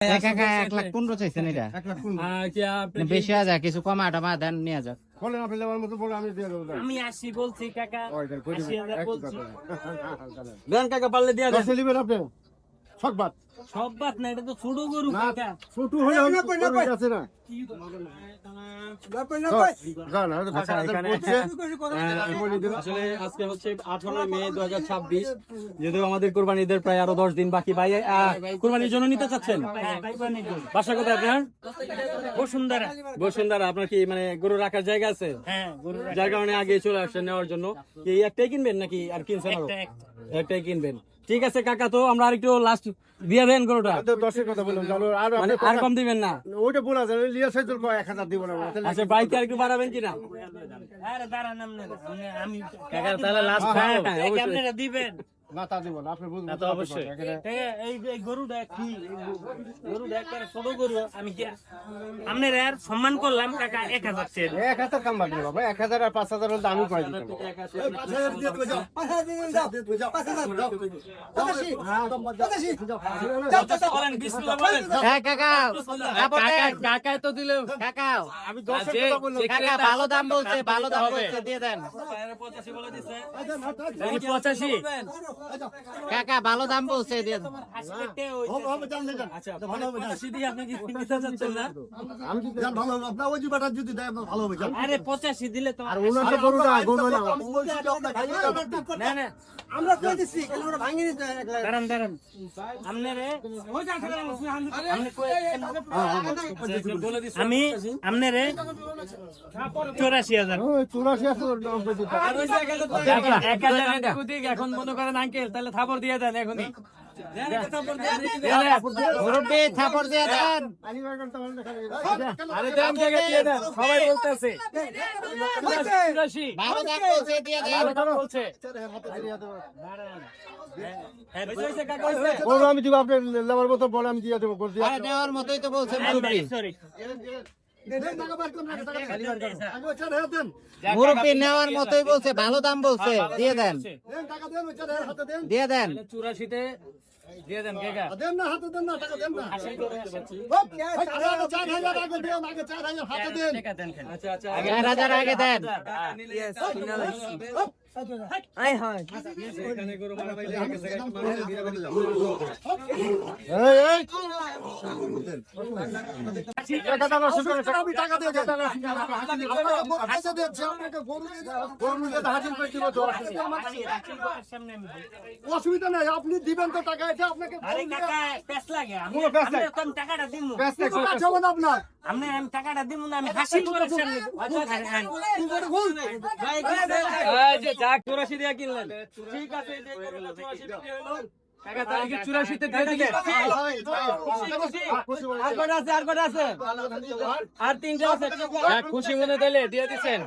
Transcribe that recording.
কাকা 1,15,000 চাইছেন এটা? 1,15,000 বেশি আছে, কিছু কমা টমা দেন নিয়ে যাক। বলেন আপনি লেবার মতো বলে আমি দিয়ে দেবো। আমি 80 বলছি কাকা, 80,000 বলছি। দেন কাকা পারলে দিয়ে দেন। দশে নেবেন আপনি সব বাদ সব বাত না, এটা তো ছোট গরু কাকা। ছোট হলে আছে না আচ্ছা, এখানে আসলে আজকে হচ্ছে 18 মে 2026, যদিও আমাদের কোরবানি ঈদের প্রায় আরো 10 দিন বাকি। ভাই কোরবানির জন্য নিতে চাচ্ছেন? বাসা কোথায় আপনার? বসুন্ধরা। বসুন্ধরা। আপনার কি মানে গরু রাখার জায়গা আছে? হ্যাঁ, গরু যার কারণে আগে চলে আসছেন নেওয়ার জন্য। কি একটাই কিনবেন নাকি আর কিনছেন? আরো একটাই কিনবেন। ঠিক আছে কাকা, তো আমরা আরেকটু লাস্ট দিয়ে দেন গরুটা। দশের কথা বললাম, মানে আর কম দিবেন না? ওইটা বলা যায় লিয়া সাইজের 1000 দিব না। আচ্ছা, বাইক আর একটু বাড়াবেন কিনা? আরে দাঁড়ান, আমি কাকা তাহলে লাস্ট আপনারা দিবেন না, তা দিব না, আপনি বুঝবেন তো অবশ্যই। এই গরুটা কি গরুটা একবারে ছোট গরু। আমি কি আপনার আর সম্মান করলাম কাকা, 1000 চেয়ে 1000 কাম বাকি বাবা, 1000 আর 5000 হলে আমি কয় দিতাম। কাকা তো দিল। কাকা আমি 10 কথা বললাম। কাকা ভালো দাম বলছে, ভালো দাম বলছে, দিয়ে দেন। 85। কাকা ভালো দাম বলছে, দিয়ে দেন। হবে জান জান। আচ্ছা, ভালো হবে। সিধি আপনি কি নিতে চাচ্ছেন না? আমি কি জান ভালো হবে, আপনার ওই জিবাটা যদি দেয় আপনার ভালো হবে জান। আরে 85 দিলে তো আর ওনার গরুটা গরু না না না, আমরা কই দিছি কেন ওরা ভাঙি নিতে দাঁড়ান দাঁড়ান আপনারে আমি আপনারে 84,000 ওই 84 আছে আর ওই জায়গাটা তো 1000 কুদিক এখন মনে করেন আঙ্কেল, তাহলে থাপড় দিয়ে দেন এখনই। মুরব্বি থাপড় দিয়ে দেন। আরে দেন কাকা, দিয়ে দেন, সবাই বলতেছে। ভালো দাম বলছে, দিয়ে দেন। বলছে গরু আমি দিব, আপনি লেবার মতো বলে আমি দিয়ে দেবো গরু দিয়ে। আরে নেওয়ার মতোই তো বলছে মুরব্বি। সরি মুরব্বি নেওয়ার মতোই বলছে, ভালো দাম বলছে, দিয়ে দেন, দিয়ে দেন। 84-তে দিয়ে দেন কাকা। দেন না, হাতে দেন না, টাকা দেন না। 4000 আচ্ছা আচ্ছা, 4000 আগে দেন। এখানে গরু মারা পাইলে আগে থেকে অসুবিধা নাই, আপনি দিবেন তো টাকা, এটা আপনাকে আরে কাকা পেছ লাগে আমি টাকাটা দিমু আপনার আমি টাকাটা দিমু না, আমি হাসি করে সামনে এই যে যাক 84 দিয়ে কিনলেন, ঠিক আছে। এই যে গরুটা 84 বিক্রি হলো কাকা, তাহলে কি 84-তে দিয়ে দিলেন? আর কটা আছে? আর কটা আছে? আর 3টা আছে। খুশি মনে দিলে দিয়ে দিচ্ছেন।